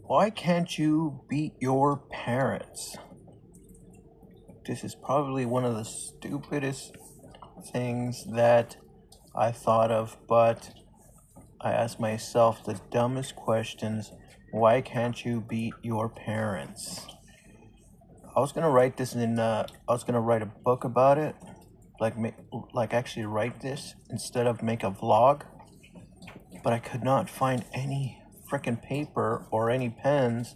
Why can't you beat your parents? This is probably one of the stupidest things that I thought of, but I ask myself the dumbest questions. Why can't you beat your parents? I was gonna write this in. I was gonna write a book about it, like like actually write this instead of make a vlog. But I could not find any freaking paper or any pens,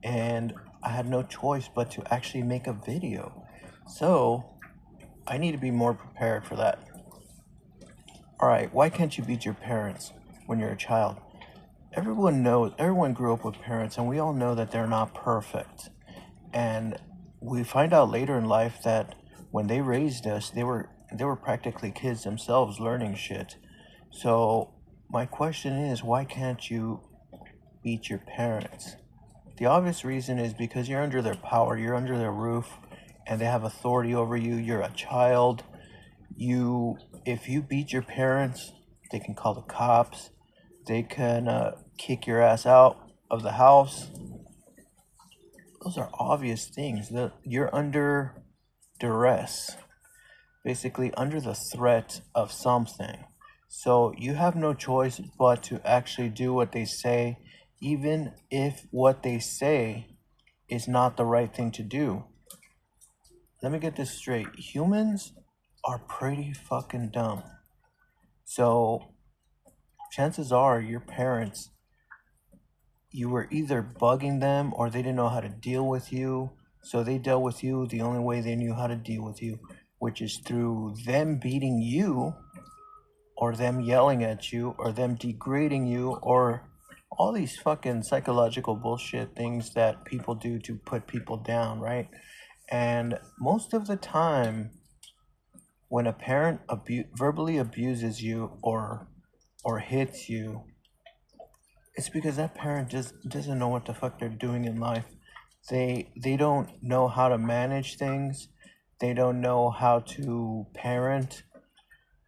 and I had no choice but to actually make a video. So I need to be more prepared for that. All right, why can't you beat your parents when you're a child? Everyone grew up with parents, and we all know that they're not perfect. And we find out later in life that when they raised us, they were practically kids themselves learning shit. So my question is, why can't you beat your parents? The obvious reason is because you're under their power, you're under their roof, and they have authority over you. You're a child. If you beat your parents, they can call the cops. They can kick your ass out of the house. Those are obvious things. You're under duress, basically under the threat of something. So you have no choice but to actually do what they say, even if what they say is not the right thing to do. Let me get this straight. Humans are pretty fucking dumb. So chances are your parents, you were either bugging them or they didn't know how to deal with you. So they dealt with you the only way they knew how to deal with you, which is through them beating you or them yelling at you or them degrading you or all these fucking psychological bullshit things that people do to put people down, right? And most of the time, when a parent verbally abuses you or hits you, it's because that parent just doesn't know what the fuck they're doing in life. They don't know how to manage things. They don't know how to parent.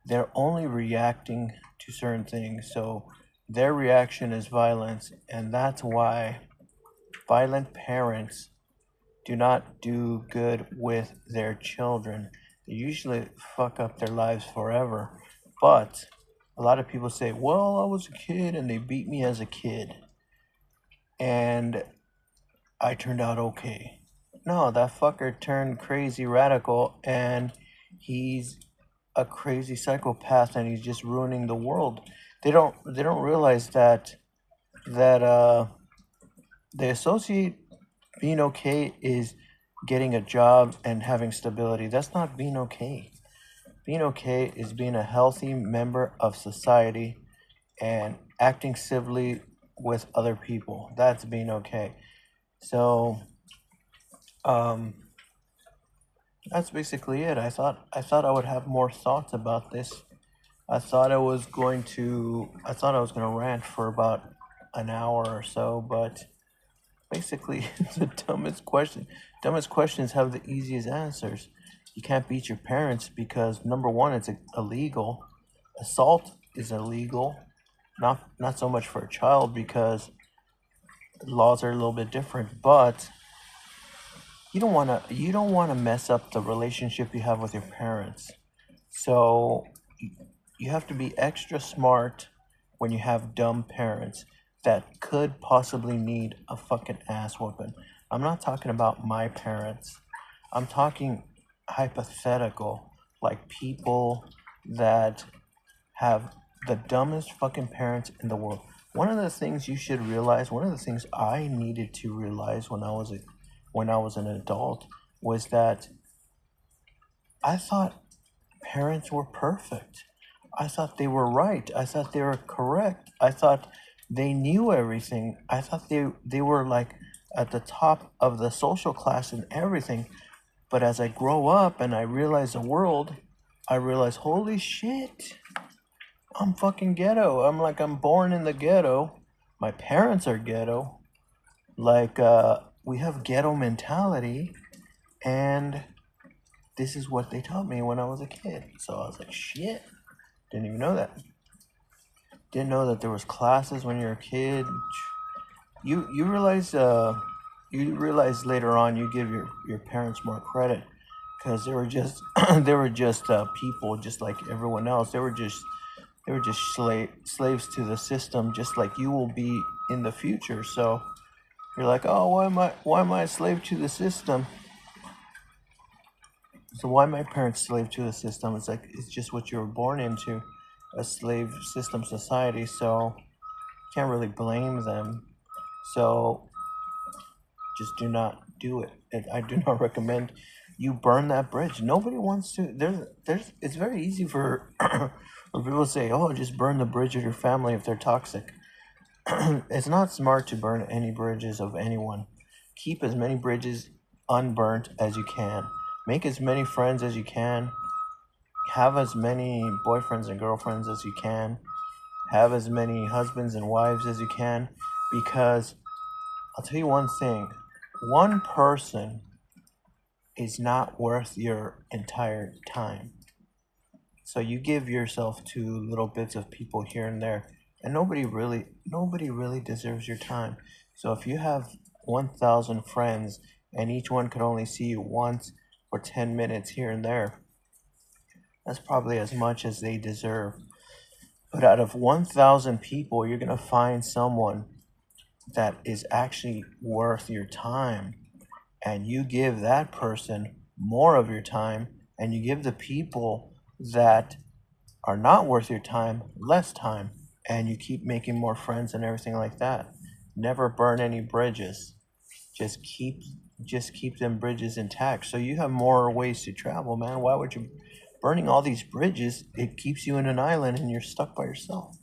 They're only reacting to certain things. So their reaction is violence, and that's why violent parents do not do good with their children. They usually fuck up their lives forever. But a lot of people say, well, I was a kid and they beat me as a kid. And I turned out okay. No, that fucker turned crazy radical and he's a crazy psychopath and he's just ruining the world. They don't realize that they associate being okay is getting a job and having stability. That's not being okay. Being okay is being a healthy member of society and acting civilly with other people. That's being okay. So, um, that's basically it. I thought I would have more thoughts about this. I thought I was gonna rant for about an hour or so, but basically the dumbest questions have the easiest answers. You can't beat your parents because number one, it's illegal. Assault is illegal. Not so much for a child because laws are a little bit different, but you don't wanna mess up the relationship you have with your parents. So you have to be extra smart when you have dumb parents that could possibly need a fucking ass whooping. I'm not talking about my parents. I'm talking hypothetical, like people that have the dumbest fucking parents in the world. One of the things you should realize, one of the things I needed to realize when I was an adult was that I thought parents were perfect. I thought they were right. I thought they were correct. I thought they knew everything. I thought they were like at the top of the social class and everything. But as I grow up and I realize the world, I realize, holy shit, I'm fucking ghetto. I'm born in the ghetto. My parents are ghetto. We have ghetto mentality, and this is what they taught me when I was a kid. So I was like, shit, didn't even know that. Didn't know that there was classes when you're a kid. you realize later on you give your parents more credit because they were just they were just people just like everyone else. They were just slaves to the system, just like you will be in the future. So you're like, oh, why am I a slave to the system? So why my parents slave to the system? It's like it's just what you were born into, a slave system society. So can't really blame them. So just do not do it. I do not recommend you burn that bridge. Nobody wants to. There's. It's very easy for for people to say, "Oh, just burn the bridge of your family if they're toxic." It's not smart to burn any bridges of anyone. Keep as many bridges unburnt as you can. Make as many friends as you can. Have as many boyfriends and girlfriends as you can. Have as many husbands and wives as you can. Because I'll tell you one thing, one person is not worth your entire time. So you give yourself to little bits of people here and there, and nobody really deserves your time. So if you have 1,000 friends and each one could only see you once for 10 minutes here and there, that's probably as much as they deserve. But out of 1,000 people, you're going to find someone that is actually worth your time, and you give that person more of your time, and you give the people that are not worth your time less time, and you keep making more friends and everything like that. Never burn any bridges. Just keep them bridges intact so you have more ways to travel, man. Why would you burning all these bridges? It keeps you in an island and you're stuck by yourself.